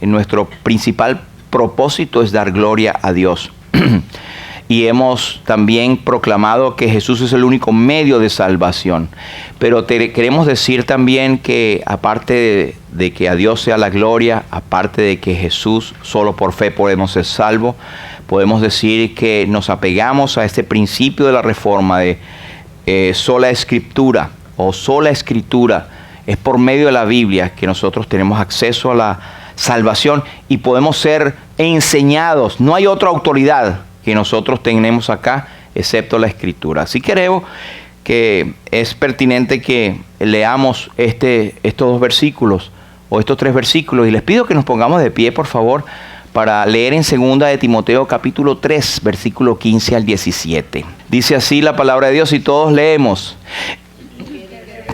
Nuestro principal propósito es dar gloria a Dios. Y hemos también proclamado que Jesús es el único medio de salvación. Pero queremos decir también que aparte de que a Dios sea la gloria, aparte de que Jesús solo por fe podemos ser salvos, podemos decir que nos apegamos a este principio de la reforma de sola escritura o sola escritura. Es por medio de la Biblia que nosotros tenemos acceso a la salvación y podemos ser enseñados. No hay otra autoridad que nosotros tenemos acá excepto la Escritura. Así creo que es pertinente que leamos estos dos versículos o estos tres versículos, y les pido que nos pongamos de pie, por favor, para leer en 2 de Timoteo capítulo 3, versículo 15 al 17. Dice así la palabra de Dios y todos leemos: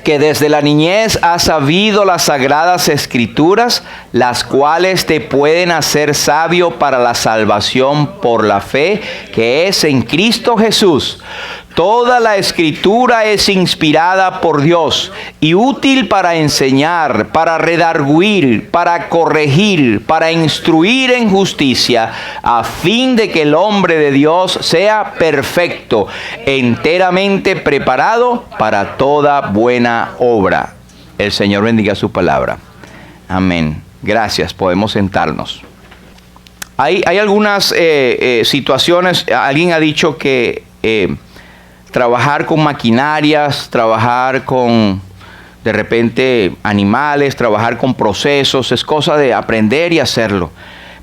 que desde la niñez has sabido las sagradas escrituras, las cuales te pueden hacer sabio para la salvación por la fe que es en Cristo Jesús. Toda la escritura es inspirada por Dios y útil para enseñar, para redarguir, para corregir, para instruir en justicia, a fin de que el hombre de Dios sea perfecto, enteramente preparado para toda buena obra. El Señor bendiga su palabra. Amén. Gracias. Podemos sentarnos. Hay algunas situaciones. Alguien ha dicho que trabajar con maquinarias, trabajar con, de repente, animales, trabajar con procesos, es cosa de aprender y hacerlo.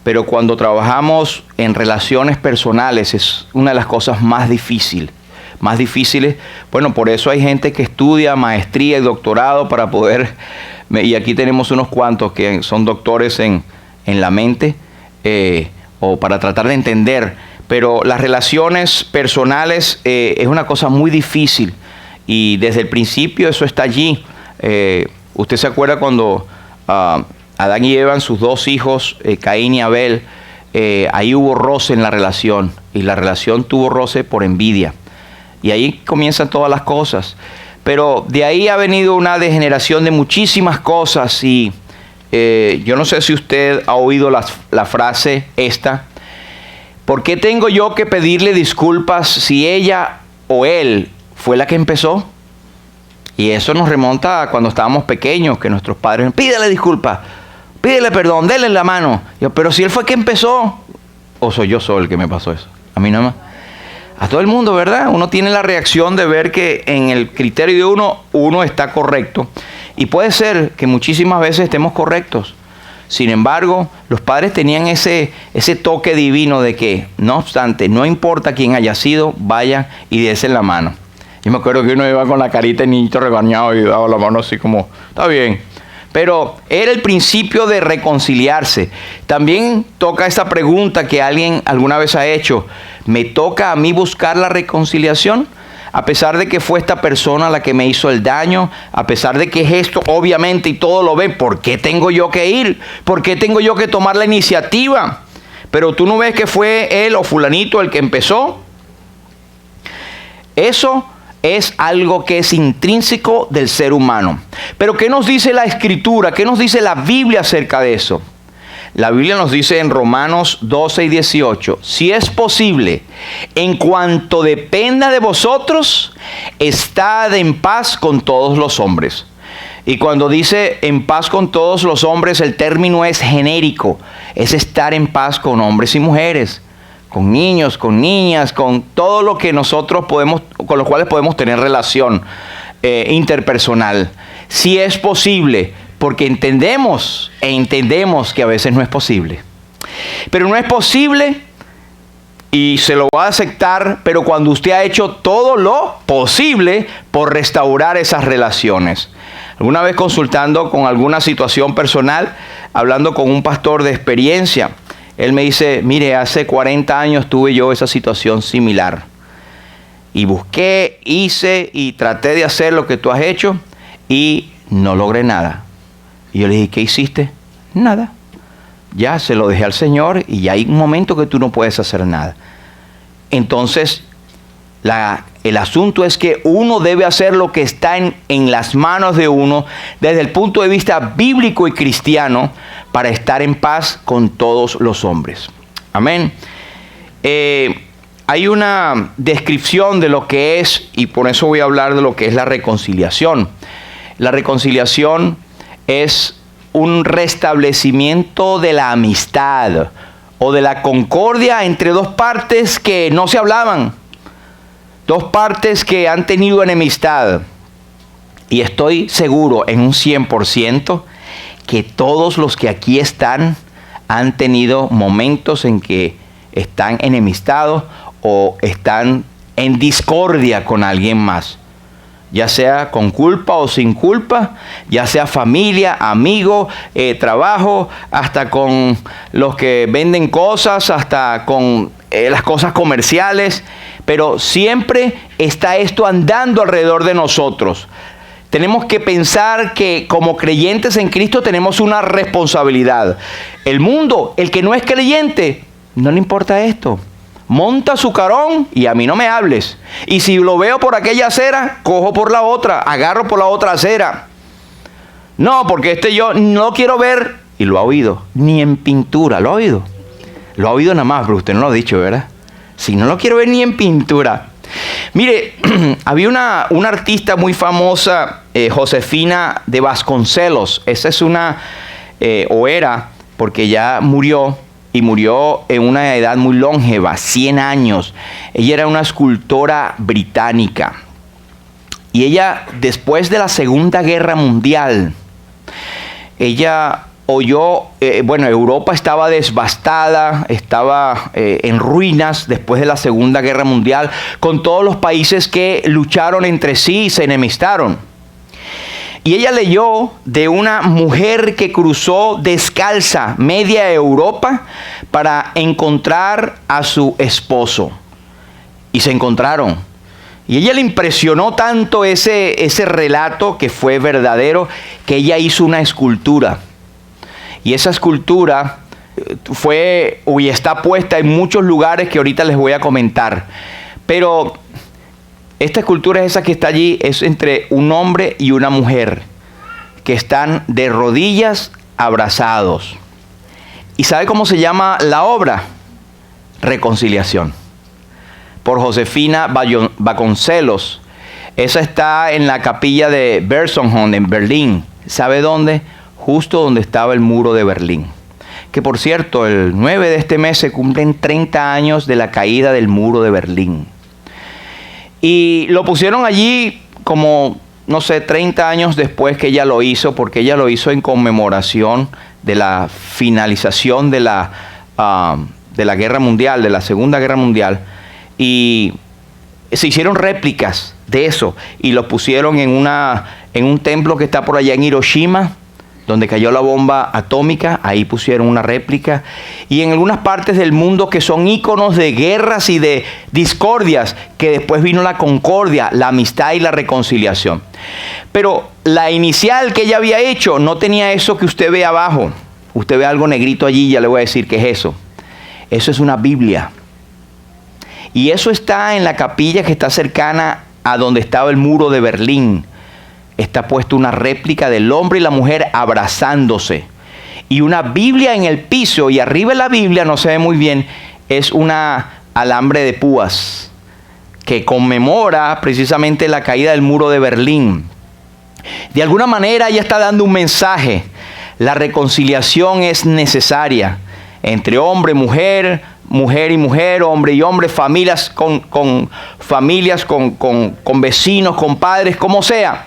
Pero cuando trabajamos en relaciones personales es una de las cosas más difíciles. Bueno, por eso hay gente que estudia maestría y doctorado para poder, y aquí tenemos unos cuantos que son doctores en la mente, o para tratar de entender. Pero las relaciones personales es una cosa muy difícil y desde el principio eso está allí. Usted se acuerda cuando Adán y Eva, sus dos hijos, Caín y Abel, ahí hubo roce en la relación y la relación tuvo roce por envidia. Y ahí comienzan todas las cosas. Pero de ahí ha venido una degeneración de muchísimas cosas y yo no sé si usted ha oído la frase esta: ¿por qué tengo yo que pedirle disculpas si ella o él fue la que empezó? Y eso nos remonta a cuando estábamos pequeños, que nuestros padres: pídele disculpas, pídele perdón, déle la mano. Yo, pero si él fue el que empezó, o soy yo solo el que me pasó eso. A mí nada más. A todo el mundo, ¿verdad? Uno tiene la reacción de ver que en el criterio de uno está correcto. Y puede ser que muchísimas veces estemos correctos. Sin embargo, los padres tenían ese toque divino de que, no obstante, no importa quién haya sido, vayan y desen la mano. Yo me acuerdo que uno iba con la carita de niñito regañado y daba la mano así como, está bien. Pero era el principio de reconciliarse. También toca esta pregunta que alguien alguna vez ha hecho: ¿me toca a mí buscar la reconciliación? A pesar de que fue esta persona la que me hizo el daño, a pesar de que es esto, obviamente, y todo lo ven, ¿por qué tengo yo que ir? ¿Por qué tengo yo que tomar la iniciativa? Pero tú no ves que fue él o fulanito el que empezó. Eso es algo que es intrínseco del ser humano. Pero ¿qué nos dice la Escritura? ¿Qué nos dice la Biblia acerca de eso? La Biblia nos dice en Romanos 12 y 18: si es posible, en cuanto dependa de vosotros, estad en paz con todos los hombres. Y cuando dice en paz con todos los hombres, el término es genérico. Es estar en paz con hombres y mujeres, con niños, con niñas, con todo lo que nosotros con los cuales podemos tener relación interpersonal. Si es posible, porque entendemos que a veces no es posible. Pero no es posible y se lo va a aceptar, pero cuando usted ha hecho todo lo posible por restaurar esas relaciones. Alguna vez consultando con alguna situación personal, hablando con un pastor de experiencia, él me dice: mire, hace 40 años tuve yo esa situación similar. Y busqué, hice y traté de hacer lo que tú has hecho y no logré nada. Y yo le dije: ¿qué hiciste? Nada. Ya se lo dejé al Señor y ya hay un momento que tú no puedes hacer nada. Entonces, el asunto es que uno debe hacer lo que está en las manos de uno desde el punto de vista bíblico y cristiano para estar en paz con todos los hombres. Amén. Hay una descripción de lo que es, y por eso voy a hablar de lo que es la reconciliación. La reconciliación es un restablecimiento de la amistad o de la concordia entre dos partes que no se hablaban, dos partes que han tenido enemistad. Y estoy seguro en un 100% que todos los que aquí están han tenido momentos en que están enemistados o están en discordia con alguien más, ya sea con culpa o sin culpa, ya sea familia, amigo, trabajo, hasta con los que venden cosas, hasta con las cosas comerciales, pero siempre está esto andando alrededor de nosotros. Tenemos que pensar que como creyentes en Cristo tenemos una responsabilidad. El mundo, el que no es creyente, no le importa esto. Monta su carón y a mí no me hables. Y si lo veo por aquella acera, cojo por la otra, agarro por la otra acera. No, porque yo no quiero ver, y lo ha oído, ni en pintura, ¿lo ha oído? Lo ha oído nada más, pero usted no lo ha dicho, ¿verdad? Si no lo quiero ver ni en pintura. Mire, había una artista muy famosa, Josefina de Vasconcelos. Esa es o era, porque ya murió, y murió en una edad muy longeva, 100 años. Ella era una escultora británica. Y ella, después de la Segunda Guerra Mundial, ella oyó, Europa estaba devastada, estaba en ruinas después de la Segunda Guerra Mundial, con todos los países que lucharon entre sí y se enemistaron. Y ella leyó de una mujer que cruzó descalza media Europa para encontrar a su esposo. Y se encontraron. Y ella le impresionó tanto ese relato, que fue verdadero, que ella hizo una escultura. Y esa escultura está puesta en muchos lugares que ahorita les voy a comentar. Pero esta escultura es esa que está allí, es entre un hombre y una mujer que están de rodillas abrazados. ¿Y sabe cómo se llama la obra? Reconciliación. Por Josefina Vasconcelos. Esa está en la capilla de Bersonhorn en Berlín. ¿Sabe dónde? Justo donde estaba el muro de Berlín. Que por cierto, el 9 de este mes se cumplen 30 años de la caída del muro de Berlín. Y lo pusieron allí como, 30 años después que ella lo hizo, porque ella lo hizo en conmemoración de la finalización de la Guerra Mundial, de la Segunda Guerra Mundial. Y se hicieron réplicas de eso y lo pusieron en un templo que está por allá en Hiroshima, donde cayó la bomba atómica. Ahí pusieron una réplica. Y en algunas partes del mundo que son íconos de guerras y de discordias, que después vino la concordia, la amistad y la reconciliación. Pero la inicial que ella había hecho no tenía eso que usted ve abajo. Usted ve algo negrito allí, ya le voy a decir qué es eso. Eso es una Biblia. Y eso está en la capilla que está cercana a donde estaba el muro de Berlín. Está puesto una réplica del hombre y la mujer abrazándose. Y una Biblia en el piso, y arriba de la Biblia, no se ve muy bien, es una alambre de púas que conmemora precisamente la caída del muro de Berlín. De alguna manera ella está dando un mensaje. La reconciliación es necesaria entre hombre, mujer, mujer y mujer, hombre y hombre, familias con vecinos, con padres, como sea.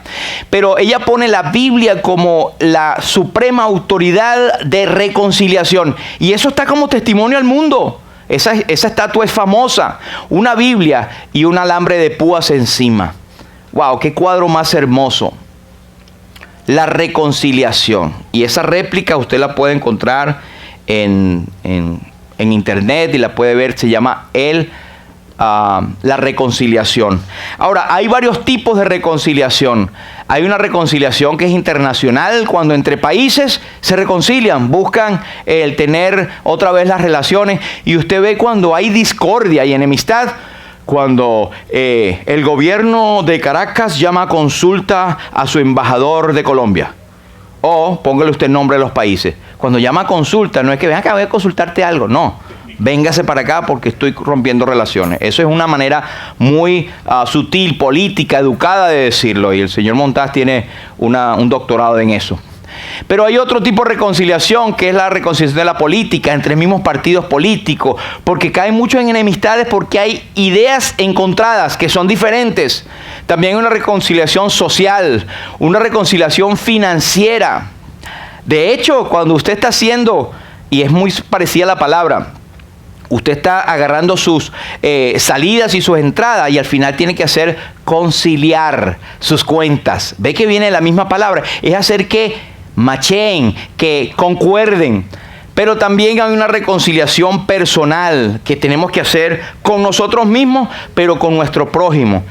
Pero ella pone la Biblia como la suprema autoridad de reconciliación. Y eso está como testimonio al mundo. Esa estatua es famosa. Una Biblia y un alambre de púas encima. ¡Wow! ¡Qué cuadro más hermoso! La reconciliación. Y esa réplica usted la puede encontrar en internet y la puede ver. Se llama la reconciliación. Ahora, hay varios tipos de reconciliación. Hay una reconciliación que es internacional, cuando entre países se reconcilian, buscan el tener otra vez las relaciones. Y usted ve cuando hay discordia y enemistad, cuando el gobierno de Caracas llama a consulta a su embajador de Colombia. O póngale usted el nombre de los países. Cuando llama a consulta, no es que venga acá, voy a consultarte algo. No, véngase para acá porque estoy rompiendo relaciones. Eso es una manera muy sutil, política, educada de decirlo. Y el señor Montaz tiene un doctorado en eso. Pero hay otro tipo de reconciliación, que es la reconciliación de la política, entre mismos partidos políticos, porque caen mucho en enemistades porque hay ideas encontradas que son diferentes. También hay una reconciliación social, una reconciliación financiera. De hecho, cuando usted está haciendo, y es muy parecida la palabra, usted está agarrando sus salidas y sus entradas y al final tiene que hacer conciliar sus cuentas. ¿Ve que viene la misma palabra? Es hacer que macheen, que concuerden. Pero también hay una reconciliación personal que tenemos que hacer con nosotros mismos, pero con nuestro prójimo.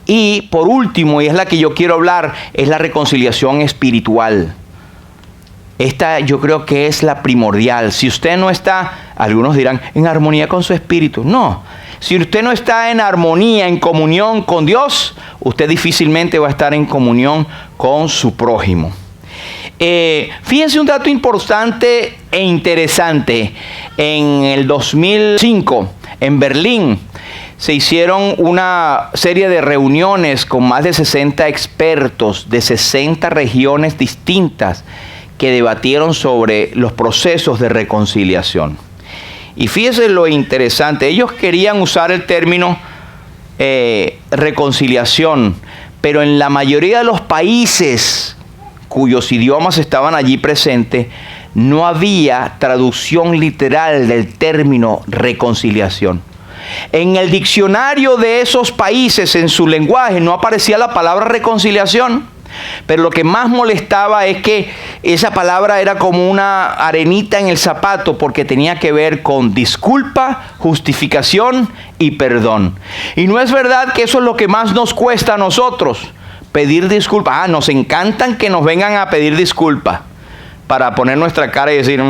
Y por último, y es la que yo quiero hablar, es la reconciliación espiritual. Esta yo creo que es la primordial. Si usted no está, algunos dirán, en armonía con su espíritu. No. Si usted no está en armonía, en comunión con Dios, usted difícilmente va a estar en comunión con su prójimo. Fíjense un dato importante e interesante. En el 2005, en Berlín, se hicieron una serie de reuniones con más de 60 expertos de 60 regiones distintas que debatieron sobre los procesos de reconciliación. Y fíjense lo interesante, ellos querían usar el término reconciliación, pero en la mayoría de los países cuyos idiomas estaban allí presentes, no había traducción literal del término reconciliación. En el diccionario de esos países, en su lenguaje, no aparecía la palabra reconciliación. Pero lo que más molestaba es que esa palabra era como una arenita en el zapato, porque tenía que ver con disculpa, justificación y perdón. Y no es verdad que eso es lo que más nos cuesta a nosotros, pedir disculpas. Nos encantan que nos vengan a pedir disculpas para poner nuestra cara y decir,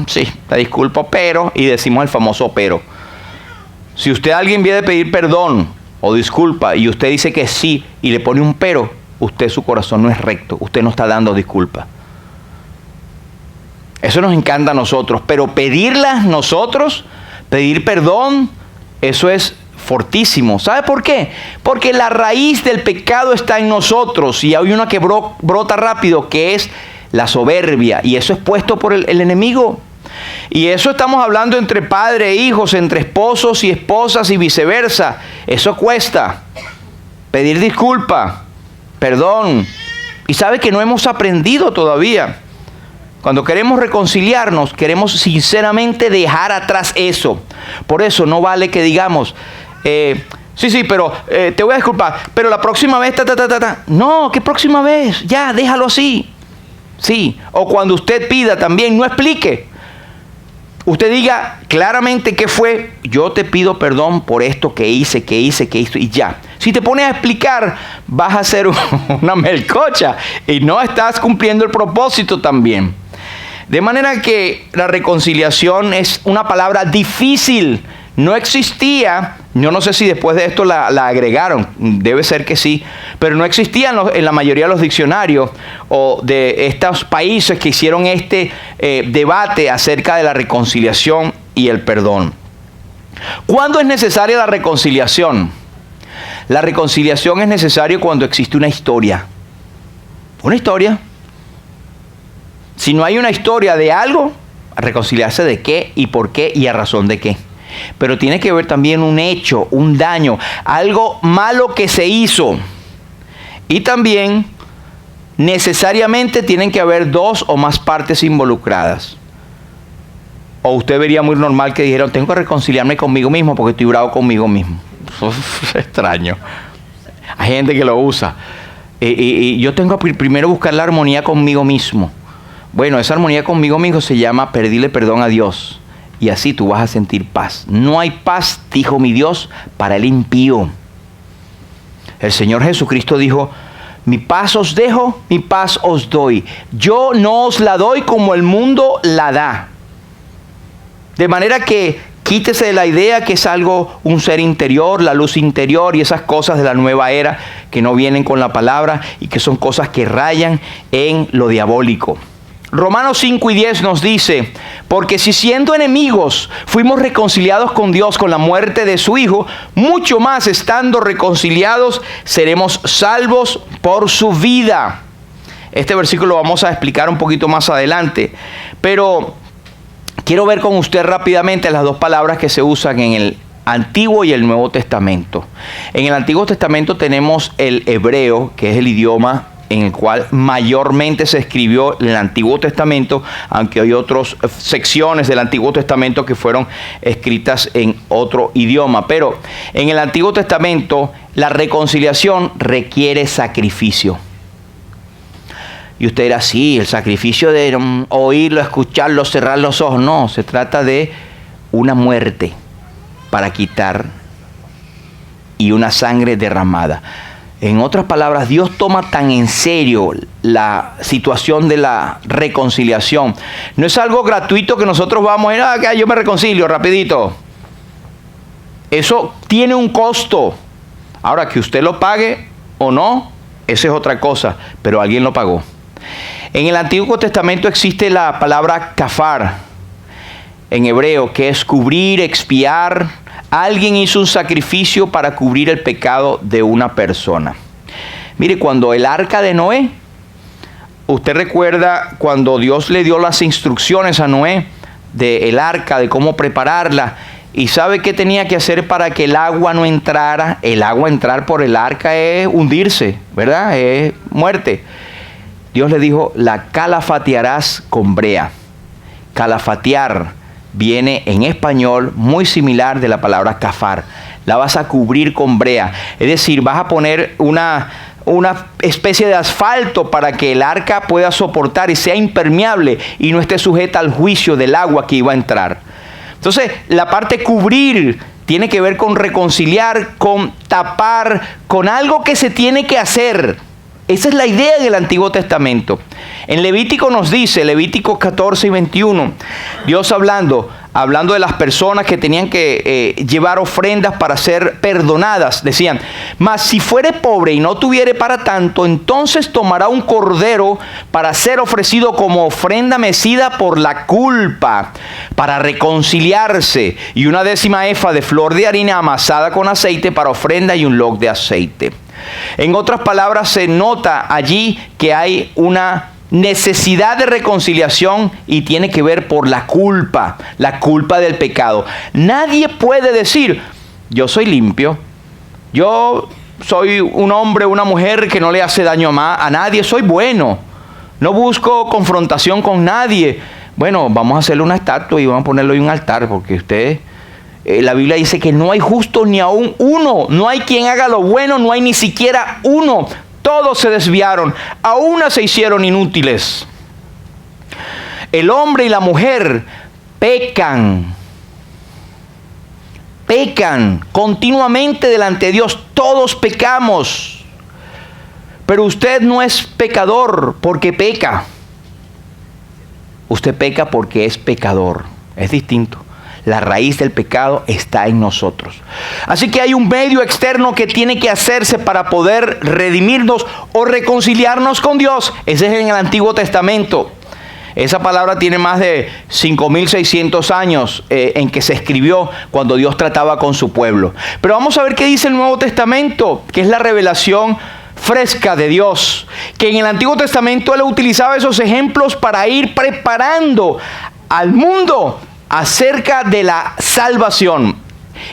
sí, te disculpo, pero, y decimos el famoso pero. Si usted a alguien viene a pedir perdón o disculpa y usted dice que sí y le pone un pero, usted, su corazón no es recto, usted no está dando disculpa. Eso nos encanta a nosotros, pero pedirlas nosotros, pedir perdón, eso es fortísimo. ¿Sabe por qué? Porque la raíz del pecado está en nosotros y hay una que brota rápido, que es la soberbia, y eso es puesto por el enemigo. Y eso estamos hablando entre padre e hijos, entre esposos y esposas y viceversa. Eso cuesta. Pedir disculpa, perdón. Y sabe que no hemos aprendido todavía. Cuando queremos reconciliarnos, queremos sinceramente dejar atrás eso. Por eso no vale que digamos, sí, pero te voy a disculpar, pero la próxima vez, No, ¿qué próxima vez? Ya, déjalo así. Sí, o cuando usted pida también, no explique. Usted diga claramente qué fue. Yo te pido perdón por esto que hice, y ya. Si te pones a explicar, vas a hacer una melcocha y no estás cumpliendo el propósito también. De manera que la reconciliación es una palabra difícil. No existía, yo no sé si después de esto la agregaron, debe ser que sí, pero no existía en la mayoría de los diccionarios o de estos países que hicieron este debate acerca de la reconciliación y el perdón. ¿Cuándo es necesaria la reconciliación? La reconciliación es necesaria cuando existe una historia. Una historia. Si no hay una historia de algo, reconciliarse de qué y por qué y a razón de qué. Pero tiene que haber también un hecho, un daño, algo malo que se hizo. Y también necesariamente tienen que haber dos o más partes involucradas. O usted vería muy normal que dijeran, tengo que reconciliarme conmigo mismo porque estoy bravo conmigo mismo. Eso es extraño. Hay gente que lo usa. Y yo tengo que primero buscar la armonía conmigo mismo. Bueno, esa armonía conmigo mismo se llama pedirle perdón a Dios. Y así tú vas a sentir paz. No hay paz, dijo mi Dios, para el impío. El Señor Jesucristo dijo, mi paz os dejo, mi paz os doy. Yo no os la doy como el mundo la da. De manera que quítese de la idea que es algo, un ser interior, la luz interior y esas cosas de la nueva era que no vienen con la palabra y que son cosas que rayan en lo diabólico. Romanos 5 y 10 nos dice, porque si siendo enemigos fuimos reconciliados con Dios con la muerte de su Hijo, mucho más estando reconciliados seremos salvos por su vida. Este versículo lo vamos a explicar un poquito más adelante, pero quiero ver con usted rápidamente las dos palabras que se usan en el Antiguo y el Nuevo Testamento. En el Antiguo Testamento tenemos el hebreo, que es el idioma en el cual mayormente se escribió en el Antiguo Testamento, aunque hay otras secciones del Antiguo Testamento que fueron escritas en otro idioma. Pero en el Antiguo Testamento la reconciliación requiere sacrificio. Y usted dirá, sí, el sacrificio de oírlo, escucharlo, cerrar los ojos. No, se trata de una muerte para quitar y una sangre derramada. En otras palabras, Dios toma tan en serio la situación de la reconciliación. No es algo gratuito que nosotros vamos a ir, acá yo me reconcilio rapidito. Eso tiene un costo. Ahora, que usted lo pague o no, esa es otra cosa, pero alguien lo pagó. En el Antiguo Testamento existe la palabra kafar, en hebreo, que es cubrir, expiar. Alguien hizo un sacrificio para cubrir el pecado de una persona. Mire, cuando el arca de Noé, usted recuerda cuando Dios le dio las instrucciones a Noé del arca, de cómo prepararla, y sabe qué tenía que hacer para que el agua no entrara. El agua entrar por el arca es hundirse, ¿verdad? Es muerte. Dios le dijo, la calafatearás con brea. Calafatear viene en español muy similar de la palabra kafar. La vas a cubrir con brea. Es decir, vas a poner una especie de asfalto para que el arca pueda soportar y sea impermeable y no esté sujeta al juicio del agua que iba a entrar. Entonces, la parte cubrir tiene que ver con reconciliar, con tapar, con algo que se tiene que hacer. Esa es la idea del Antiguo Testamento. En Levítico nos dice, Levítico 14 y 21, Dios hablando de las personas que tenían que llevar ofrendas para ser perdonadas. Decían, mas si fuere pobre y no tuviere para tanto, entonces tomará un cordero para ser ofrecido como ofrenda mecida por la culpa, para reconciliarse, y una 10ª efa de flor de harina amasada con aceite para ofrenda y un log de aceite. En otras palabras, se nota allí que hay una necesidad de reconciliación y tiene que ver por la culpa del pecado. Nadie puede decir, yo soy limpio, yo soy un hombre, una mujer que no le hace daño a nadie, soy bueno, no busco confrontación con nadie. Bueno, vamos a hacerle una estatua y vamos a ponerlo en un altar, porque usted... la Biblia dice que no hay justo ni aún uno, no hay quien haga lo bueno, no hay ni siquiera uno. Todos se desviaron, a una se hicieron inútiles. El hombre y la mujer pecan continuamente delante de Dios. Todos pecamos, pero usted no es pecador porque peca. Usted peca porque es pecador, es distinto. La raíz del pecado está en nosotros. Así que hay un medio externo que tiene que hacerse para poder redimirnos o reconciliarnos con Dios. Ese es en el Antiguo Testamento. Esa palabra tiene más de 5.600 años en que se escribió cuando Dios trataba con su pueblo. Pero vamos a ver qué dice el Nuevo Testamento, que es la revelación fresca de Dios. Que en el Antiguo Testamento Él utilizaba esos ejemplos para ir preparando al mundo acerca de la salvación.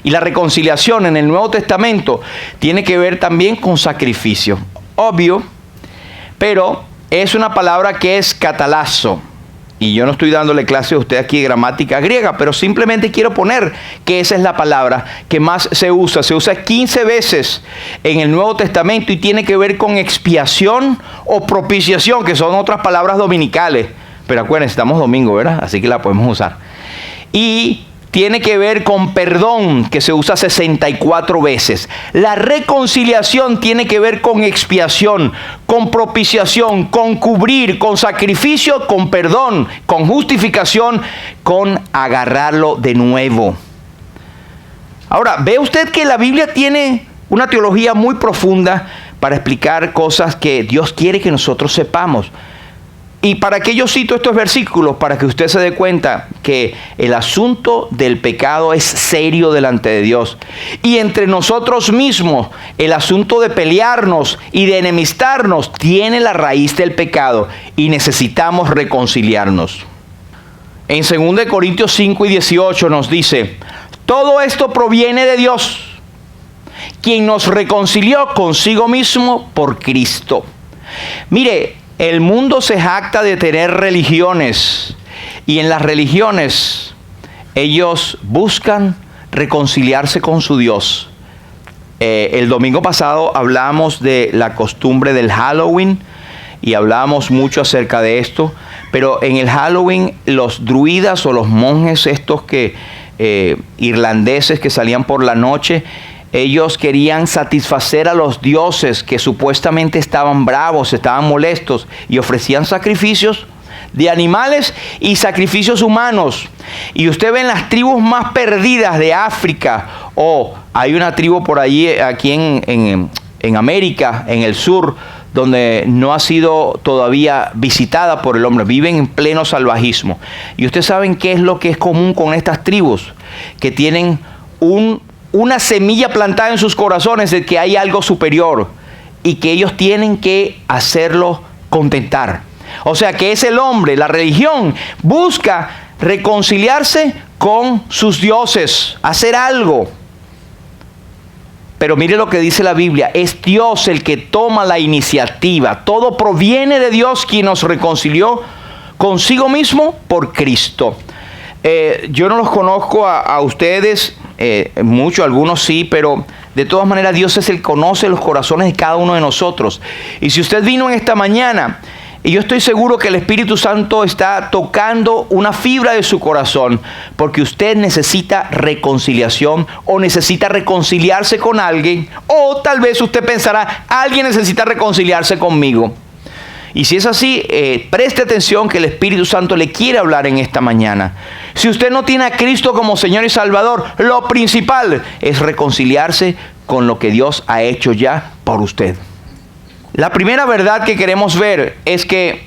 Y la reconciliación en el Nuevo Testamento tiene que ver también con sacrificio. Obvio, pero es una palabra que es catalazo. Y yo no estoy dándole clase a usted aquí de gramática griega, pero simplemente quiero poner que esa es la palabra que más se usa. Se usa 15 veces en el Nuevo Testamento y tiene que ver con expiación o propiciación, que son otras palabras dominicales. Pero acuérdense, estamos domingo, ¿verdad? Así que la podemos usar. Y tiene que ver con perdón, que se usa 64 veces. La reconciliación tiene que ver con expiación, con propiciación, con cubrir, con sacrificio, con perdón, con justificación, con agarrarlo de nuevo. Ahora, ve usted que la Biblia tiene una teología muy profunda para explicar cosas que Dios quiere que nosotros sepamos. ¿Y para qué yo cito estos versículos? Para que usted se dé cuenta que el asunto del pecado es serio delante de Dios. Y entre nosotros mismos, el asunto de pelearnos y de enemistarnos tiene la raíz del pecado y necesitamos reconciliarnos. En 2 Corintios 5 y 18 nos dice, todo esto proviene de Dios, quien nos reconcilió consigo mismo por Cristo. Mire, el mundo se jacta de tener religiones y en las religiones ellos buscan reconciliarse con su Dios. El domingo pasado hablamos de la costumbre del Halloween y hablamos mucho acerca de esto, pero en el Halloween los druidas o los monjes estos irlandeses que salían por la noche, ellos querían satisfacer a los dioses que supuestamente estaban bravos, estaban molestos y ofrecían sacrificios de animales y sacrificios humanos. Y usted ve en las tribus más perdidas de África, o hay una tribu por allí, aquí en América, en el sur, donde no ha sido todavía visitada por el hombre, viven en pleno salvajismo. Y ustedes saben qué es lo que es común con estas tribus, que tienen una semilla plantada en sus corazones de que hay algo superior y que ellos tienen que hacerlo contentar. O sea que es el hombre, la religión busca reconciliarse con sus dioses, hacer algo. Pero mire lo que dice la Biblia, es Dios el que toma la iniciativa. Todo proviene de Dios, quien nos reconcilió consigo mismo por Cristo. Yo no los conozco a ustedes, mucho, algunos sí, pero de todas maneras Dios es el que conoce los corazones de cada uno de nosotros. Y si usted vino en esta mañana, y yo estoy seguro que el Espíritu Santo está tocando una fibra de su corazón, porque usted necesita reconciliación o necesita reconciliarse con alguien, o tal vez usted pensará, alguien necesita reconciliarse conmigo. Y si es así, preste atención que el Espíritu Santo le quiere hablar en esta mañana. Si usted no tiene a Cristo como Señor y Salvador, lo principal es reconciliarse con lo que Dios ha hecho ya por usted. La primera verdad que queremos ver es que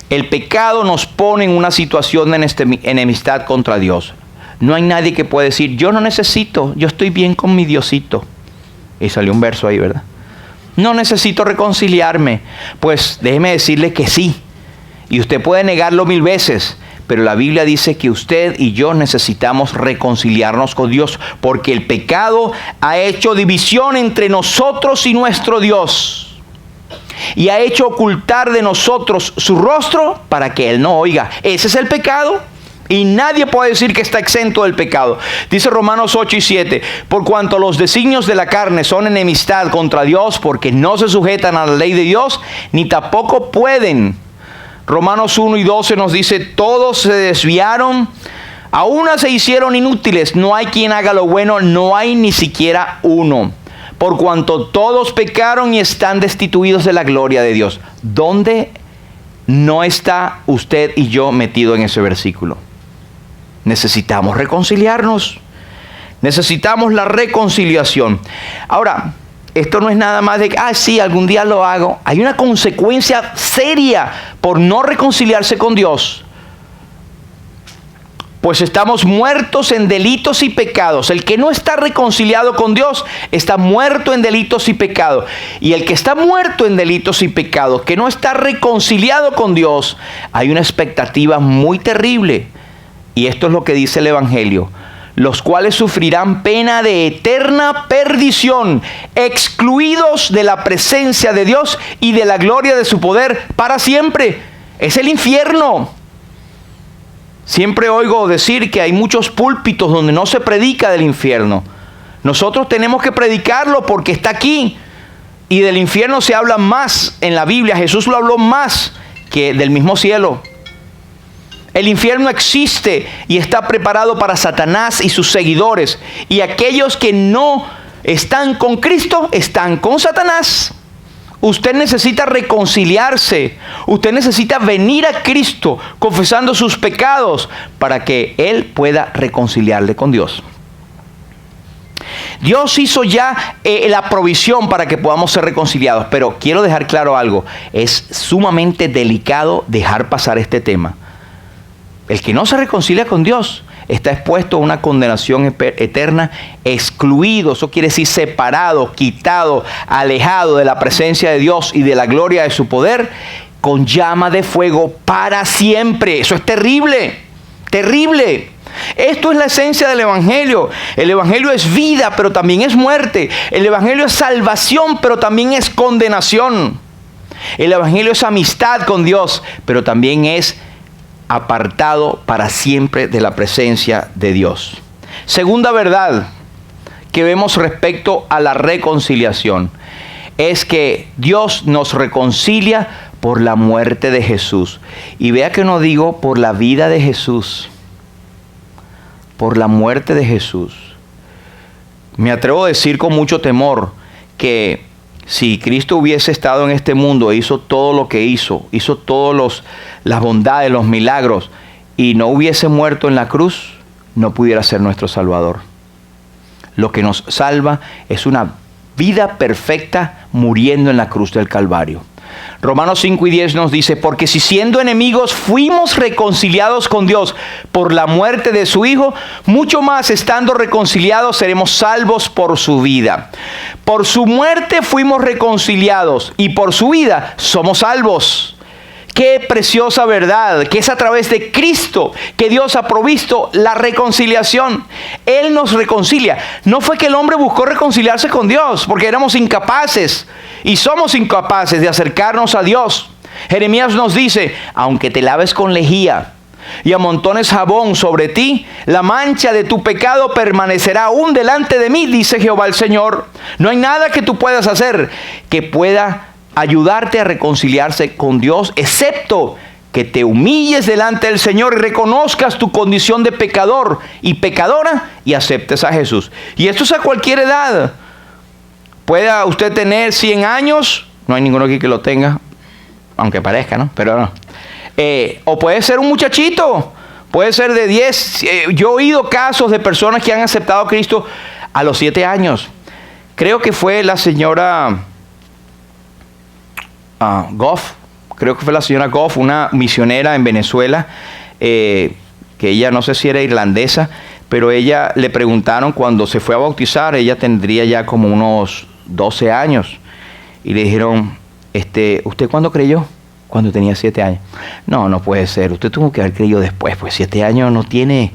el pecado nos pone en una situación de enemistad contra Dios. No hay nadie que pueda decir, yo no necesito, yo estoy bien con mi Diosito. Y salió un verso ahí, ¿verdad? No necesito reconciliarme. Pues déjeme decirle que sí. Y usted puede negarlo 1000 veces, pero la Biblia dice que usted y yo necesitamos reconciliarnos con Dios, porque el pecado ha hecho división entre nosotros y nuestro Dios. Y ha hecho ocultar de nosotros su rostro para que Él no oiga. Ese es el pecado. Y nadie puede decir que está exento del pecado. Dice Romanos 8 y 7, por cuanto los designios de la carne son enemistad contra Dios, porque no se sujetan a la ley de Dios, ni tampoco pueden. Romanos 1 y 12 nos dice, todos se desviaron, a una se hicieron inútiles, no hay quien haga lo bueno, no hay ni siquiera uno. Por cuanto todos pecaron y están destituidos de la gloria de Dios. ¿Dónde no está usted y yo metido en ese versículo? Necesitamos reconciliarnos. Necesitamos la reconciliación. Ahora, esto no es nada más de que, sí, algún día lo hago. Hay una consecuencia seria por no reconciliarse con Dios. Pues estamos muertos en delitos y pecados. El que no está reconciliado con Dios está muerto en delitos y pecados. Y el que está muerto en delitos y pecados, que no está reconciliado con Dios, hay una expectativa muy terrible. Y esto es lo que dice el Evangelio. Los cuales sufrirán pena de eterna perdición, excluidos de la presencia de Dios y de la gloria de su poder para siempre. Es el infierno. Siempre oigo decir que hay muchos púlpitos donde no se predica del infierno. Nosotros tenemos que predicarlo porque está aquí. Y del infierno se habla más en la Biblia. Jesús lo habló más que del mismo cielo. El infierno existe y está preparado para Satanás y sus seguidores. Y aquellos que no están con Cristo están con Satanás. Usted necesita reconciliarse. Usted necesita venir a Cristo confesando sus pecados para que Él pueda reconciliarle con Dios. Dios hizo ya la provisión para que podamos ser reconciliados. Pero quiero dejar claro algo. Es sumamente delicado dejar pasar este tema. El que no se reconcilia con Dios está expuesto a una condenación eterna, excluido. Eso quiere decir separado, quitado, alejado de la presencia de Dios y de la gloria de su poder, con llama de fuego para siempre. Eso es terrible, terrible. Esto es la esencia del Evangelio. El Evangelio es vida, pero también es muerte. El Evangelio es salvación, pero también es condenación. El Evangelio es amistad con Dios, pero también es apartado para siempre de la presencia de Dios. Segunda verdad que vemos respecto a la reconciliación es que Dios nos reconcilia por la muerte de Jesús. Y vea que no digo por la vida de Jesús, por la muerte de Jesús. Me atrevo a decir con mucho temor que si Cristo hubiese estado en este mundo e hizo todo lo que hizo todas las bondades, los milagros, y no hubiese muerto en la cruz, no pudiera ser nuestro Salvador. Lo que nos salva es una vida perfecta muriendo en la cruz del Calvario. Romanos 5:10 nos dice, porque si siendo enemigos fuimos reconciliados con Dios por la muerte de su Hijo, mucho más estando reconciliados seremos salvos por su vida. Por su muerte fuimos reconciliados y por su vida somos salvos. Qué preciosa verdad, que es a través de Cristo que Dios ha provisto la reconciliación. Él nos reconcilia. No fue que el hombre buscó reconciliarse con Dios, porque éramos incapaces y somos incapaces de acercarnos a Dios. Jeremías nos dice, aunque te laves con lejía y amontones jabón sobre ti, la mancha de tu pecado permanecerá aún delante de mí, dice Jehová el Señor. No hay nada que tú puedas hacer que pueda ayudarte a reconciliarse con Dios, excepto que te humilles delante del Señor y reconozcas tu condición de pecador y pecadora y aceptes a Jesús. Y esto es a cualquier edad. Pueda usted tener 100 años, no hay ninguno aquí que lo tenga, aunque parezca, ¿no? Pero no. O puede ser un muchachito, puede ser de 10. Yo he oído casos de personas que han aceptado a Cristo a los 7 años. Creo que fue la señora Goff, una misionera en Venezuela, que ella no sé si era irlandesa, pero ella le preguntaron cuando se fue a bautizar, ella tendría ya como unos 12 años, y le dijeron, ¿usted cuándo creyó? Cuando tenía 7 años. No puede ser, usted tuvo que haber creído después, pues 7 años no tiene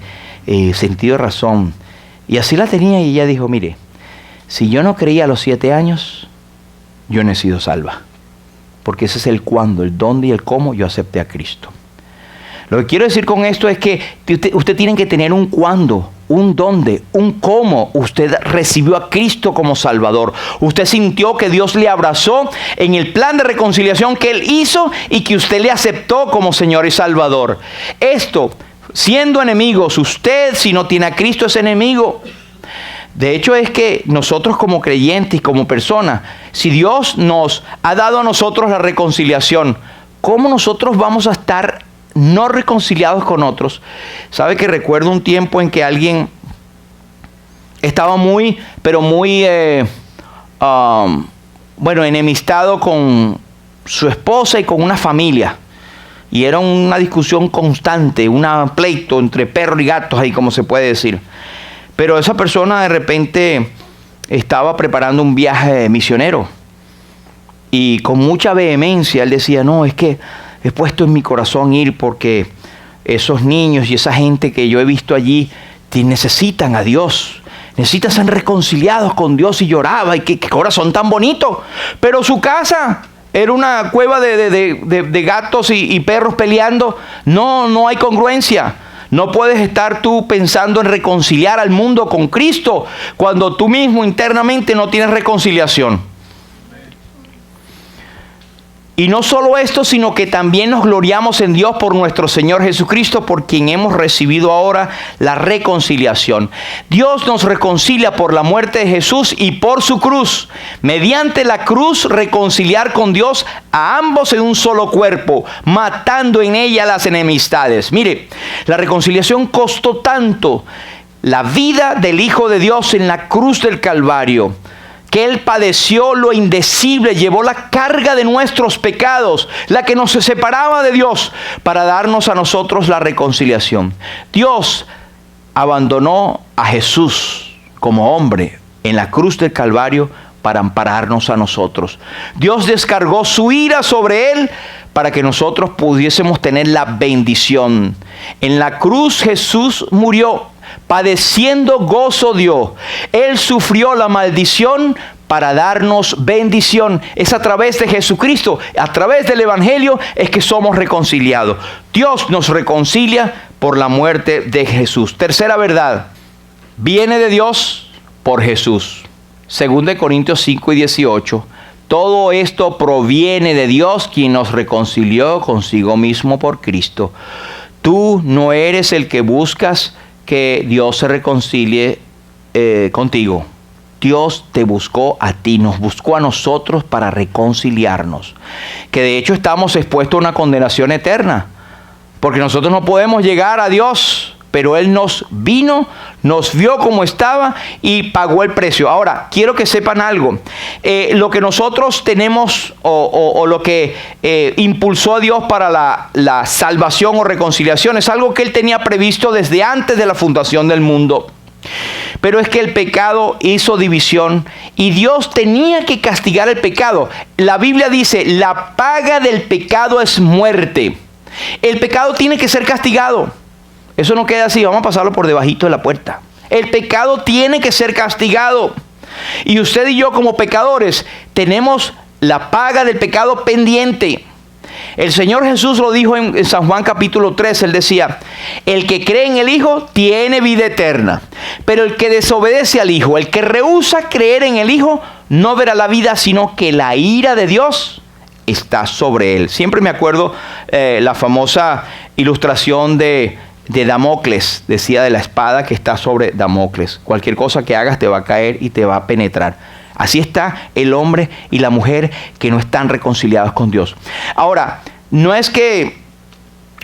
sentido de razón. Y así la tenía, y ella dijo, mire, si yo no creía a los 7 años, yo no he sido salva. Porque ese es el cuándo, el dónde y el cómo yo acepté a Cristo. Lo que quiero decir con esto es que usted tiene que tener un cuándo, un dónde, un cómo usted recibió a Cristo como Salvador. Usted sintió que Dios le abrazó en el plan de reconciliación que Él hizo y que usted le aceptó como Señor y Salvador. Esto, siendo enemigos, usted si no tiene a Cristo es enemigo. De hecho es que nosotros como creyentes y como personas, si Dios nos ha dado a nosotros la reconciliación, ¿cómo nosotros vamos a estar no reconciliados con otros? ¿Sabe que recuerdo un tiempo en que alguien estaba muy enemistado con su esposa y con una familia? Y era una discusión constante, un pleito entre perros y gatos, ahí como se puede decir. Pero esa persona de repente estaba preparando un viaje misionero. Y con mucha vehemencia él decía, no, es que he puesto en mi corazón ir porque esos niños y esa gente que yo he visto allí necesitan a Dios. Necesitan ser reconciliados con Dios. Y lloraba, y qué corazón tan bonito. Pero su casa era una cueva de gatos y perros peleando. No hay congruencia. No puedes estar tú pensando en reconciliar al mundo con Cristo cuando tú mismo internamente no tienes reconciliación. Y no solo esto, sino que también nos gloriamos en Dios por nuestro Señor Jesucristo, por quien hemos recibido ahora la reconciliación. Dios nos reconcilia por la muerte de Jesús y por su cruz. Mediante la cruz reconciliar con Dios a ambos en un solo cuerpo, matando en ella las enemistades. Mire, la reconciliación costó tanto la vida del Hijo de Dios en la cruz del Calvario, que Él padeció lo indecible, llevó la carga de nuestros pecados, la que nos separaba de Dios, para darnos a nosotros la reconciliación. Dios abandonó a Jesús como hombre en la cruz del Calvario para ampararnos a nosotros. Dios descargó su ira sobre Él para que nosotros pudiésemos tener la bendición. En la cruz Jesús murió, padeciendo gozo dio. Él sufrió la maldición para darnos bendición. Es a través de Jesucristo, a través del Evangelio, es que somos reconciliados. Dios nos reconcilia por la muerte de Jesús. Tercera verdad, viene de Dios por Jesús. 2 Corintios 5 y 18. Todo esto proviene de Dios, quien nos reconcilió consigo mismo por Cristo. Tú no eres el que buscas que Dios se reconcilie contigo. Dios te buscó a ti, nos buscó a nosotros para reconciliarnos. Que de hecho estamos expuestos a una condenación eterna, porque nosotros no podemos llegar a Dios, pero Él nos vino, nos vio como estaba y pagó el precio. Ahora, quiero que sepan algo. Lo que nosotros tenemos o lo que impulsó a Dios para la salvación o reconciliación es algo que Él tenía previsto desde antes de la fundación del mundo. Pero es que el pecado hizo división y Dios tenía que castigar el pecado. La Biblia dice, la paga del pecado es muerte. El pecado tiene que ser castigado. Eso no queda así, vamos a pasarlo por debajito de la puerta. El pecado tiene que ser castigado. Y usted y yo como pecadores tenemos la paga del pecado pendiente. El Señor Jesús lo dijo en San Juan capítulo 3, Él decía, el que cree en el Hijo tiene vida eterna, pero el que desobedece al Hijo, el que rehúsa creer en el Hijo, no verá la vida, sino que la ira de Dios está sobre él. Siempre me acuerdo la famosa ilustración de Damocles, decía de la espada que está sobre Damocles. Cualquier cosa que hagas te va a caer y te va a penetrar. Así está el hombre y la mujer que no están reconciliados con Dios. Ahora, no es que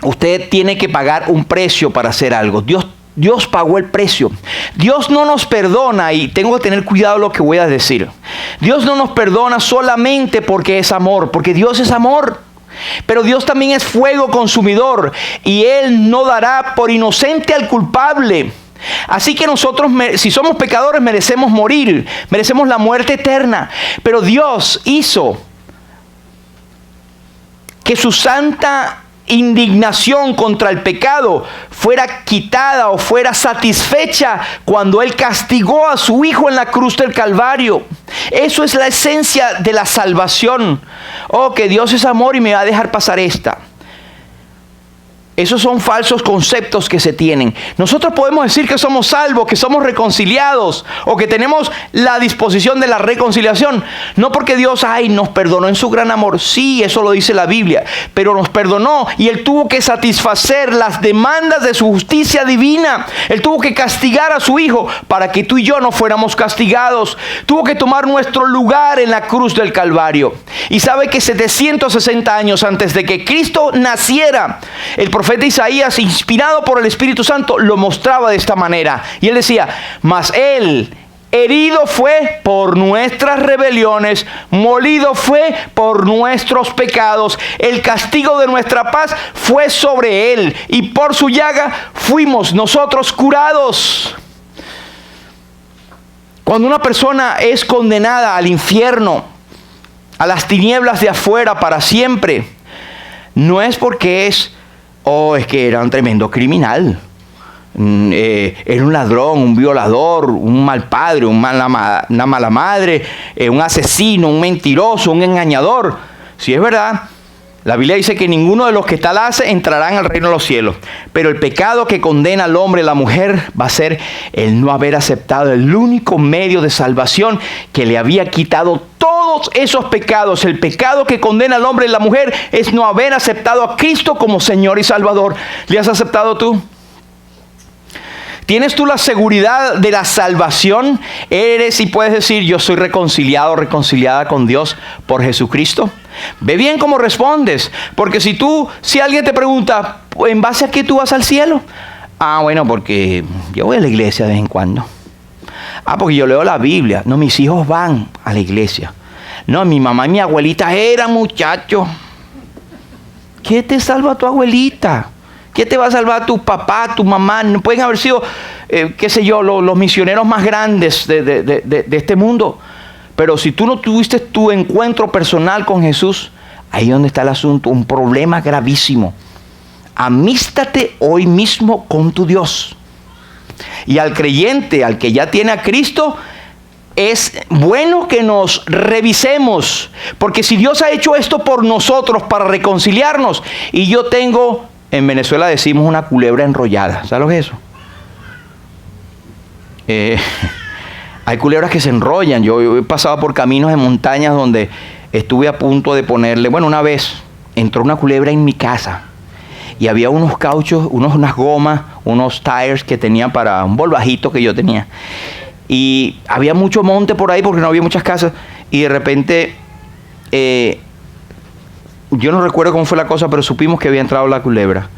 usted tiene que pagar un precio para hacer algo. Dios pagó el precio. Dios no nos perdona, y tengo que tener cuidado lo que voy a decir. Dios no nos perdona solamente porque es amor, porque Dios es amor. Pero Dios también es fuego consumidor y Él no dará por inocente al culpable. Así que nosotros, si somos pecadores, merecemos morir, merecemos la muerte eterna. Pero Dios hizo que su santa indignación contra el pecado fuera quitada o fuera satisfecha cuando Él castigó a su Hijo en la cruz del Calvario. Eso es la esencia de la salvación. Oh, que Dios es amor y me va a dejar pasar esta. Esos son falsos conceptos que se tienen. Nosotros podemos decir que somos salvos, que somos reconciliados o que tenemos la disposición de la reconciliación. No porque Dios nos perdonó en su gran amor. Sí, eso lo dice la Biblia. Pero nos perdonó y Él tuvo que satisfacer las demandas de su justicia divina. Él tuvo que castigar a su Hijo para que tú y yo no fuéramos castigados. Tuvo que tomar nuestro lugar en la cruz del Calvario. Y sabe que 760 años antes de que Cristo naciera, el profeta Isaías, inspirado por el Espíritu Santo, lo mostraba de esta manera. Y él decía, mas Él herido fue por nuestras rebeliones, molido fue por nuestros pecados. El castigo de nuestra paz fue sobre Él, y por su llaga fuimos nosotros curados. Cuando una persona es condenada al infierno, a las tinieblas de afuera para siempre, no es porque es que era un tremendo criminal, era un ladrón, un violador, un mal padre, una mala madre, un asesino, un mentiroso, un engañador. Si es verdad, la Biblia dice que ninguno de los que tal hace entrarán al reino de los cielos. Pero el pecado que condena al hombre y a la mujer va a ser el no haber aceptado el único medio de salvación que le había quitado todos esos pecados. El pecado que condena al hombre y a la mujer es no haber aceptado a Cristo como Señor y Salvador. ¿Le has aceptado tú? ¿Tienes tú la seguridad de la salvación? ¿Eres y puedes decir, yo soy reconciliado, reconciliada con Dios por Jesucristo? Ve bien cómo respondes, porque si alguien te pregunta, ¿en base a qué tú vas al cielo? Ah, bueno, porque yo voy a la iglesia de vez en cuando. Ah, porque yo leo la Biblia. No, mis hijos van a la iglesia. No, mi mamá y mi abuelita eran muchachos. ¿Qué te salva tu abuelita? ¿Qué te va a salvar tu papá, tu mamá? No pueden haber sido, qué sé yo, los misioneros más grandes de este mundo. Pero si tú no tuviste tu encuentro personal con Jesús, ahí es donde está el asunto, un problema gravísimo. Amístate hoy mismo con tu Dios. Y al creyente, al que ya tiene a Cristo, es bueno que nos revisemos. Porque si Dios ha hecho esto por nosotros para reconciliarnos, y yo tengo, en Venezuela decimos una culebra enrollada. ¿Sabes lo que es eso? Hay culebras que se enrollan. Yo he pasado por caminos de montañas donde estuve a punto de ponerle, bueno, una vez entró una culebra en mi casa y había unos cauchos, unas gomas, unos tires que tenía para un volvajito que yo tenía. Y había mucho monte por ahí porque no había muchas casas. Y de repente, yo no recuerdo cómo fue la cosa, pero supimos que había entrado la culebra.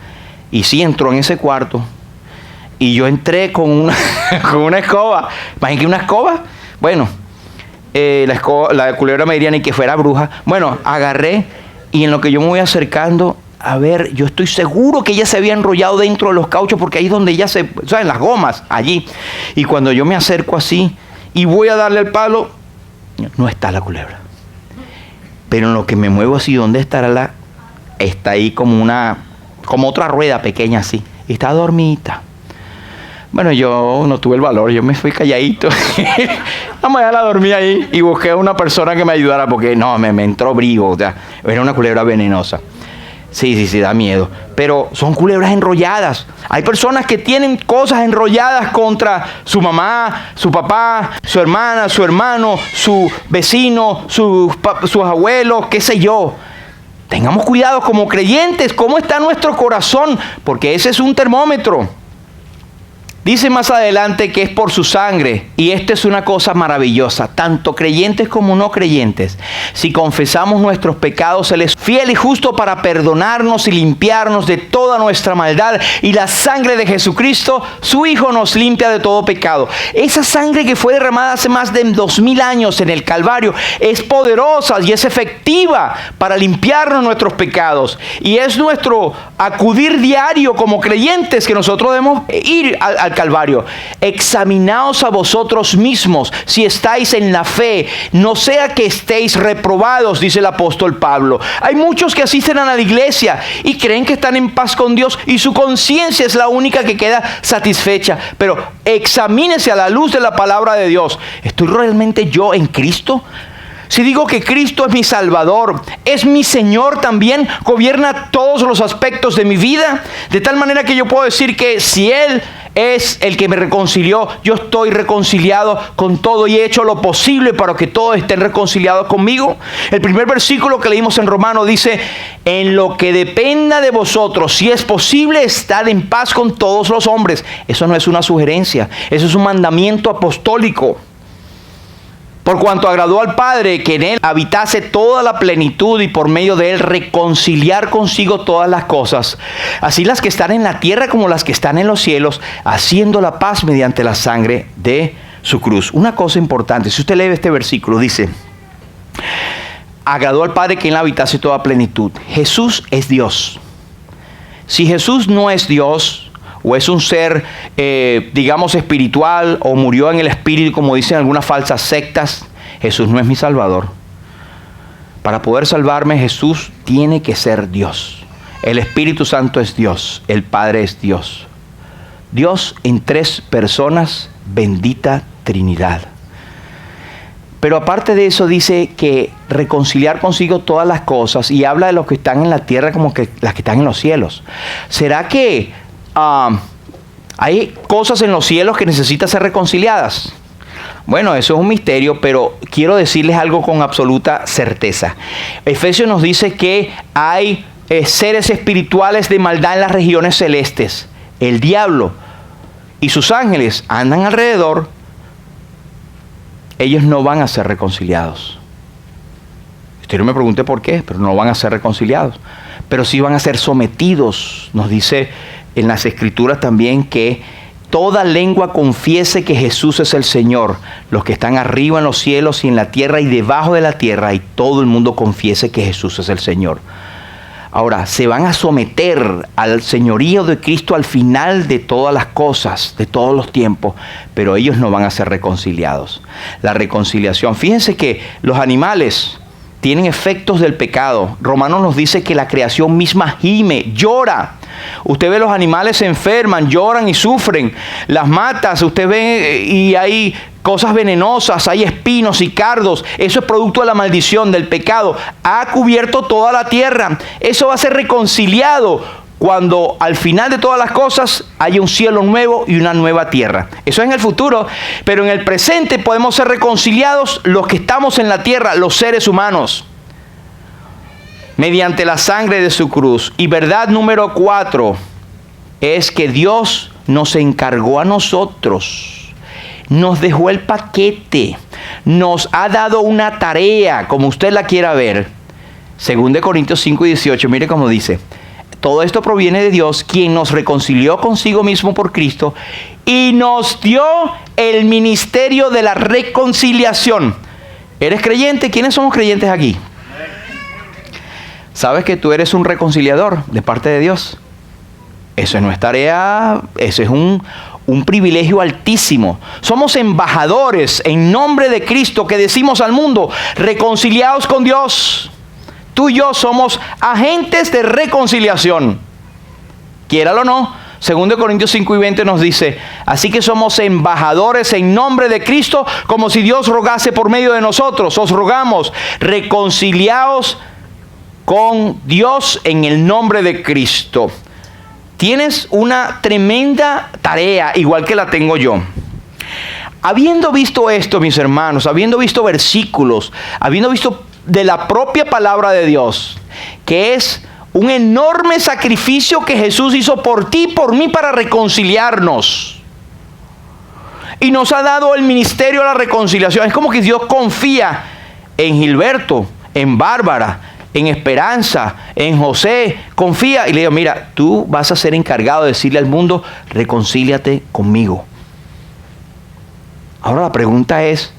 Y sí entró en ese cuarto. Y yo entré con una escoba. Imagínate una escoba. Bueno, la culebra me diría ni que fuera bruja. Bueno, agarré y en lo que yo me voy acercando, a ver, yo estoy seguro que ella se había enrollado dentro de los cauchos porque ahí es donde ella o sea, en las gomas, allí. Y cuando yo me acerco así y voy a darle el palo, no está la culebra. Pero en lo que me muevo así, ¿dónde estará está ahí como otra rueda pequeña así. Y está dormidita. Bueno, yo no tuve el valor, yo me fui calladito. Vamos a la dormí ahí y busqué a una persona que me ayudara porque no, me entró brío, o sea, era una culebra venenosa. Sí, da miedo. Pero son culebras enrolladas. Hay personas que tienen cosas enrolladas contra su mamá, su papá, su hermana, su hermano, su vecino, sus abuelos, qué sé yo. Tengamos cuidado como creyentes, cómo está nuestro corazón, porque ese es un termómetro. Dice más adelante que es por su sangre, y esta es una cosa maravillosa, tanto creyentes como no creyentes. Si confesamos nuestros pecados, Él es fiel y justo para perdonarnos y limpiarnos de toda nuestra maldad, y la sangre de Jesucristo, su Hijo, nos limpia de todo pecado. Esa sangre que fue derramada hace más de 2000 años en el Calvario es poderosa y es efectiva para limpiarnos nuestros pecados, y es nuestro acudir diario como creyentes que nosotros debemos ir al Calvario. Examinaos a vosotros mismos si estáis en la fe, no sea que estéis reprobados, dice el apóstol Pablo. Hay muchos que asisten a la iglesia y creen que están en paz con Dios y su conciencia es la única que queda satisfecha, pero examínese a la luz de la palabra de Dios. ¿Estoy realmente yo en Cristo? Si digo que Cristo es mi Salvador, es mi Señor también, gobierna todos los aspectos de mi vida, de tal manera que yo puedo decir que si Él es el que me reconcilió, yo estoy reconciliado con todo y he hecho lo posible para que todos estén reconciliados conmigo. El primer versículo que leímos en Romanos dice: en lo que dependa de vosotros, si es posible, estad en paz con todos los hombres. Eso no es una sugerencia, eso es un mandamiento apostólico. Por cuanto agradó al Padre que en Él habitase toda la plenitud y por medio de Él reconciliar consigo todas las cosas, así las que están en la tierra como las que están en los cielos, haciendo la paz mediante la sangre de su cruz. Una cosa importante, si usted lee este versículo, dice: agradó al Padre que en Él habitase toda plenitud. Jesús es Dios. Si Jesús no es Dios, o es un ser, digamos, espiritual, o murió en el espíritu, como dicen algunas falsas sectas, Jesús no es mi Salvador. Para poder salvarme, Jesús tiene que ser Dios. El Espíritu Santo es Dios, el Padre es Dios. Dios en tres personas, bendita Trinidad. Pero aparte de eso dice que reconciliar consigo todas las cosas, y habla de los que están en la tierra como que las que están en los cielos. ¿Será que hay cosas en los cielos que necesitan ser reconciliadas? Bueno, eso es un misterio, pero quiero decirles algo con absoluta certeza. Efesios nos dice que hay seres espirituales de maldad en las regiones celestes. El diablo y sus ángeles andan alrededor. Ellos no van a ser reconciliados. Usted no me pregunte por qué, pero no van a ser reconciliados. Pero sí van a ser sometidos, nos dice en las Escrituras también que toda lengua confiese que Jesús es el Señor. Los que están arriba en los cielos y en la tierra y debajo de la tierra, y todo el mundo confiese que Jesús es el Señor. Ahora, se van a someter al señorío de Cristo al final de todas las cosas, de todos los tiempos, pero ellos no van a ser reconciliados. La reconciliación, fíjense que los animales tienen efectos del pecado. Romanos nos dice que la creación misma gime, llora. Usted ve los animales se enferman, lloran y sufren. Las matas, usted ve y hay cosas venenosas, hay espinos y cardos. Eso es producto de la maldición, del pecado. Ha cubierto toda la tierra. Eso va a ser reconciliado cuando al final de todas las cosas haya un cielo nuevo y una nueva tierra. Eso es en el futuro, pero en el presente podemos ser reconciliados los que estamos en la tierra, los seres humanos, mediante la sangre de su cruz. Y verdad número 4 es que Dios nos encargó a nosotros, nos dejó el paquete, nos ha dado una tarea, como usted la quiera ver. 2 Corintios 5:18, mire cómo dice: todo esto proviene de Dios, quien nos reconcilió consigo mismo por Cristo y nos dio el ministerio de la reconciliación. ¿Eres creyente? ¿Quiénes somos creyentes aquí? ¿Sabes que tú eres un reconciliador de parte de Dios? Eso no es tarea, eso es un privilegio altísimo. Somos embajadores en nombre de Cristo que decimos al mundo: reconciliados con Dios. Tú y yo somos agentes de reconciliación. Quiéralo o no, 2 Corintios 5:20 nos dice: así que somos embajadores en nombre de Cristo, como si Dios rogase por medio de nosotros. Os rogamos, reconciliaos con Dios en el nombre de Cristo. Tienes una tremenda tarea, igual que la tengo yo. Habiendo visto esto, mis hermanos, habiendo visto versículos, habiendo visto de la propia palabra de Dios, que es un enorme sacrificio que Jesús hizo por ti y por mí para reconciliarnos, y nos ha dado el ministerio de la reconciliación. Es como que Dios confía en Gilberto, en Bárbara, en Esperanza, en José, confía y le digo: mira, tú vas a ser encargado de decirle al mundo: reconcíliate conmigo. Ahora la pregunta es: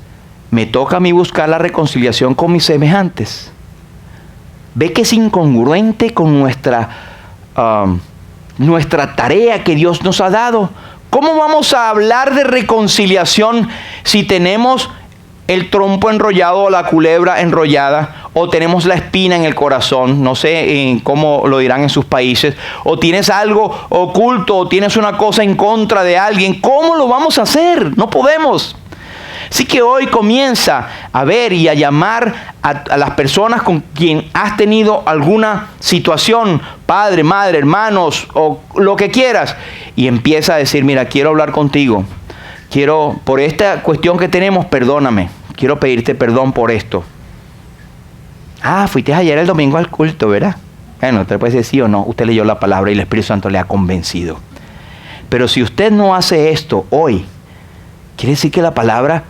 ¿me toca a mí buscar la reconciliación con mis semejantes? ¿Ve que es incongruente con nuestra tarea que Dios nos ha dado? ¿Cómo vamos a hablar de reconciliación si tenemos el trompo enrollado o la culebra enrollada, o tenemos la espina en el corazón? No sé cómo lo dirán en sus países. O tienes algo oculto, o tienes una cosa en contra de alguien. ¿Cómo lo vamos a hacer? No podemos. Así que hoy comienza a ver y a llamar a las personas con quien has tenido alguna situación, padre, madre, hermanos o lo que quieras, y empieza a decir: mira, quiero hablar contigo, quiero, por esta cuestión que tenemos, perdóname, quiero pedirte perdón por esto. Ah, fuiste ayer el domingo al culto, ¿verdad? Bueno, usted puede decir sí o no, usted leyó la palabra y el Espíritu Santo le ha convencido. Pero si usted no hace esto hoy, quiere decir que la palabra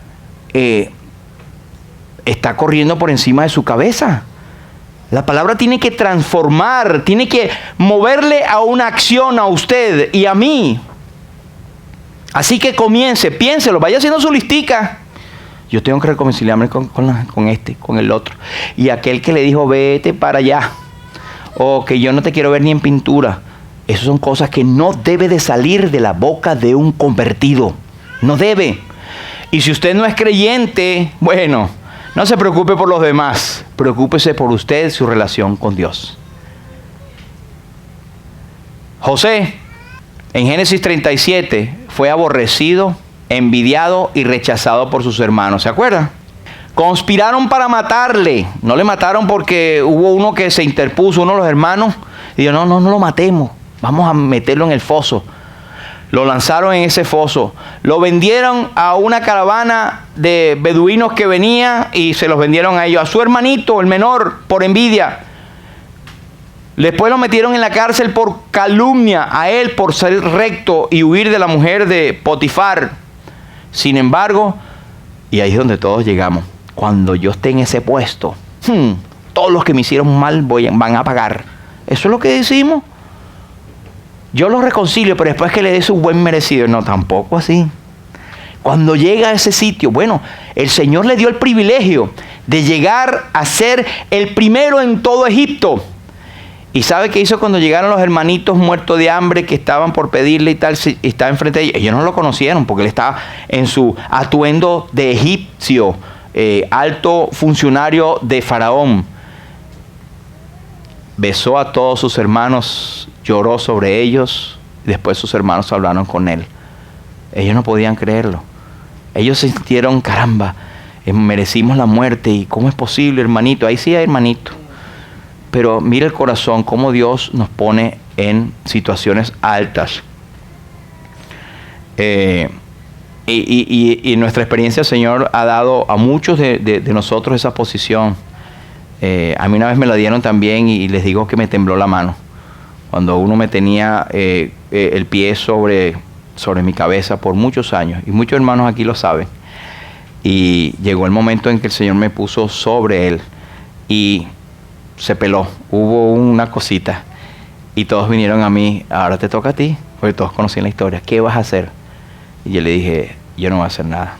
está corriendo por encima de su cabeza. La palabra tiene que transformar, tiene que moverle a una acción a usted y a mí. Así que comience, piénselo, vaya haciendo su listica. Yo tengo que reconciliarme con este, con el otro. Y aquel que le dijo: vete para allá, o que yo no te quiero ver ni en pintura. Esas son cosas que no debe de salir de la boca de un convertido. No debe. Y si usted no es creyente, bueno, no se preocupe por los demás. Preocúpese por usted, su relación con Dios. José, en Génesis 37, fue aborrecido, envidiado y rechazado por sus hermanos. ¿Se acuerdan? Conspiraron para matarle. No le mataron porque hubo uno que se interpuso, uno de los hermanos, y dijo: no lo matemos, vamos a meterlo en el foso. Lo lanzaron en ese foso. Lo vendieron a una caravana de beduinos que venía y se los vendieron a ellos. A su hermanito, el menor, por envidia. Después lo metieron en la cárcel por calumnia, a él por ser recto y huir de la mujer de Potifar. Sin embargo, y ahí es donde todos llegamos: cuando yo esté en ese puesto, todos los que me hicieron mal van a pagar. Eso es lo que decimos. yo lo reconcilio, pero después que le dé su buen merecido. No, tampoco así. Cuando llega a ese sitio, bueno, el Señor le dio el privilegio de llegar a ser el primero en todo Egipto. ¿Y sabe qué hizo cuando llegaron los hermanitos muertos de hambre que estaban por pedirle y tal? Estaba enfrente de ellos. Ellos no lo conocieron porque él estaba en su atuendo de egipcio, alto funcionario de Faraón. Besó a todos sus hermanos, lloró sobre ellos. Después sus hermanos hablaron con él. Ellos no podían creerlo. Ellos sintieron, caramba, merecimos la muerte. ¿Y cómo es posible, hermanito? Ahí sí hay hermanito. Pero mira el corazón, cómo Dios nos pone en situaciones altas. Y nuestra experiencia, el Señor ha dado a muchos de nosotros esa posición. A mí una vez me la dieron también y les digo que me tembló la mano. Cuando uno me tenía el pie sobre mi cabeza por muchos años. Y muchos hermanos aquí lo saben. Y llegó el momento en que el Señor me puso sobre él. Y se peló, hubo una cosita y todos vinieron a mí, ahora te toca a ti, porque todos conocían la historia, ¿qué vas a hacer? Y yo le dije, yo no voy a hacer nada,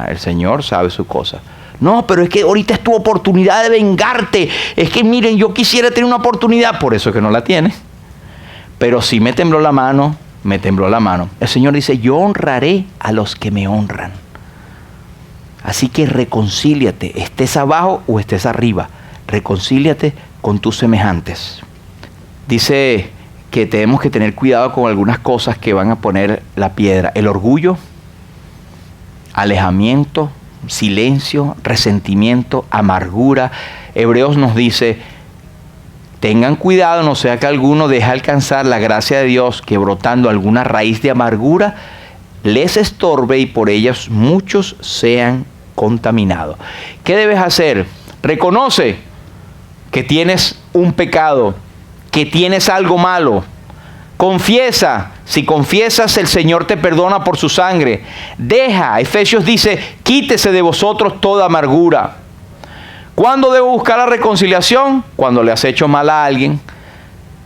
el Señor sabe su cosa. No, pero es que ahorita es tu oportunidad de vengarte, es que miren, yo quisiera tener una oportunidad, por eso es que no la tiene. Pero sí me tembló la mano. El Señor dice, yo honraré a los que me honran. Así que reconcíliate, estés abajo o estés arriba. Reconcíliate con tus semejantes. Dice que tenemos que tener cuidado con algunas cosas que van a poner la piedra. El orgullo, alejamiento, silencio, resentimiento, amargura. Hebreos nos dice, tengan cuidado, no sea que alguno deje alcanzar la gracia de Dios, que brotando alguna raíz de amargura les estorbe y por ellas muchos sean contaminados. ¿Qué debes hacer? Reconoce que tienes un pecado, que tienes algo malo. Confiesa. Si confiesas, el Señor te perdona por su sangre. Deja. Efesios dice, quítese de vosotros toda amargura. ¿Cuándo debo buscar la reconciliación? Cuando le has hecho mal a alguien,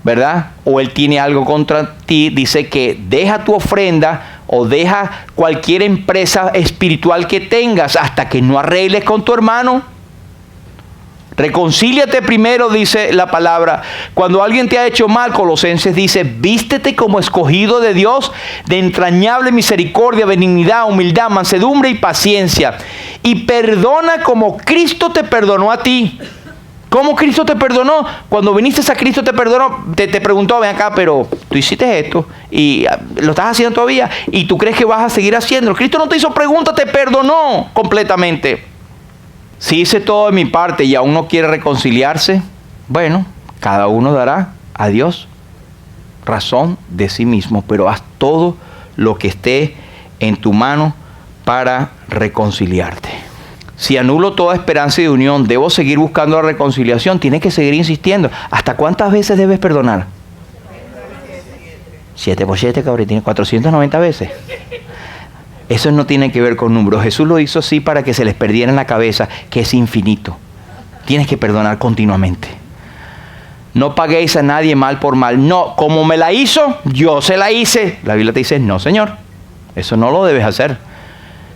¿verdad? O él tiene algo contra ti. Dice que deja tu ofrenda o deja cualquier empresa espiritual que tengas hasta que no arregles con tu hermano. Reconcíliate primero, dice la palabra. Cuando alguien te ha hecho mal, Colosenses dice, vístete como escogido de Dios, de entrañable misericordia, benignidad, humildad, mansedumbre y paciencia. Y perdona como Cristo te perdonó a ti. ¿Cómo Cristo te perdonó? Cuando viniste a Cristo te perdonó, te preguntó, ven acá, pero tú hiciste esto y lo estás haciendo todavía y tú crees que vas a seguir haciéndolo. Cristo no te hizo preguntas, te perdonó completamente. Si hice todo de mi parte y aún no quiere reconciliarse, bueno, cada uno dará a Dios razón de sí mismo, pero haz todo lo que esté en tu mano para reconciliarte. Si anulo toda esperanza de unión, ¿debo seguir buscando la reconciliación? Tienes que seguir insistiendo. ¿Hasta cuántas veces debes perdonar? 7 por 7, cabrón, tiene 490 veces. Eso no tiene que ver con números. Jesús lo hizo así para que se les perdiera en la cabeza que es infinito. Tienes que perdonar continuamente. No paguéis a nadie mal por mal. No, como me la hizo, yo se la hice. La Biblia te dice, no, Señor, eso no lo debes hacer.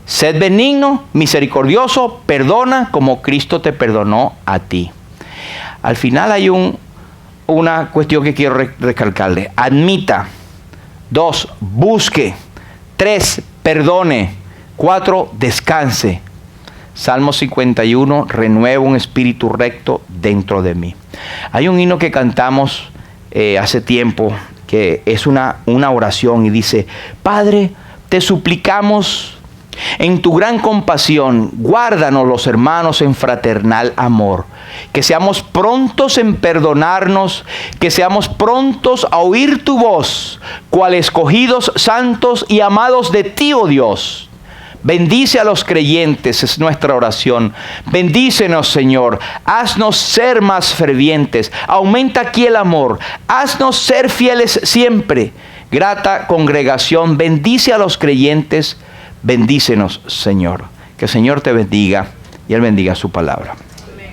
Sed benigno, misericordioso, perdona como Cristo te perdonó a ti. Al final hay una cuestión que quiero recalcarle. Admita. 2, busque. 3, perdone. 4, descanse. Salmo 51, renueva un espíritu recto dentro de mí. Hay un himno que cantamos hace tiempo que es una oración y dice, Padre, te suplicamos en tu gran compasión, guárdanos los hermanos en fraternal amor. Que seamos prontos en perdonarnos, que seamos prontos a oír tu voz, cual escogidos, santos y amados de ti, oh Dios. Bendice a los creyentes, es nuestra oración. Bendícenos, Señor. Haznos ser más fervientes. Aumenta aquí el amor. Haznos ser fieles siempre. Grata congregación, bendice a los creyentes. Bendícenos, Señor. Que el Señor te bendiga y Él bendiga su palabra. Amén.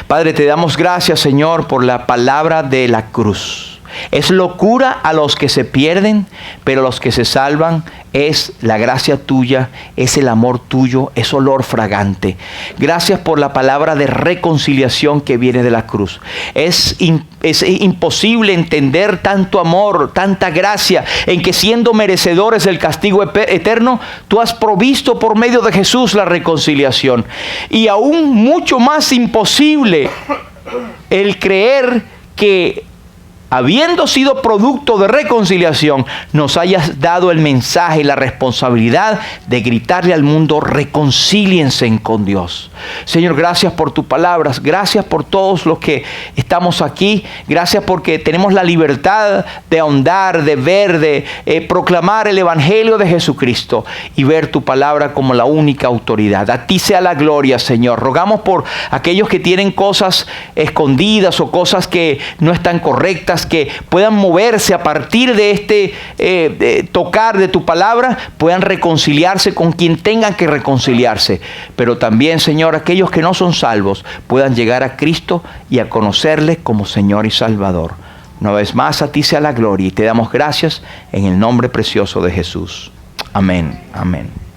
Padre, te damos gracias, Señor, por la palabra de la cruz. Es locura a los que se pierden, pero los que se salvan es la gracia tuya, es el amor tuyo, es olor fragante. Gracias por la palabra de reconciliación que viene de la cruz. Es imposible entender tanto amor, tanta gracia, en que siendo merecedores del castigo eterno, tú has provisto por medio de Jesús la reconciliación. Y aún mucho más imposible el creer que, habiendo sido producto de reconciliación, nos hayas dado el mensaje y la responsabilidad de gritarle al mundo: reconcíliense con Dios. Señor, gracias por tus palabras, gracias por todos los que estamos aquí, gracias porque tenemos la libertad de ahondar, de ver, de proclamar el Evangelio de Jesucristo y ver tu palabra como la única autoridad. A ti sea la gloria, Señor. Rogamos por aquellos que tienen cosas escondidas o cosas que no están correctas, que puedan moverse a partir de este tocar de tu palabra, puedan reconciliarse con quien tengan que reconciliarse. Pero también, Señor, aquellos que no son salvos puedan llegar a Cristo y a conocerle como Señor y Salvador. Una vez más, a ti sea la gloria y te damos gracias en el nombre precioso de Jesús. Amén. Amén.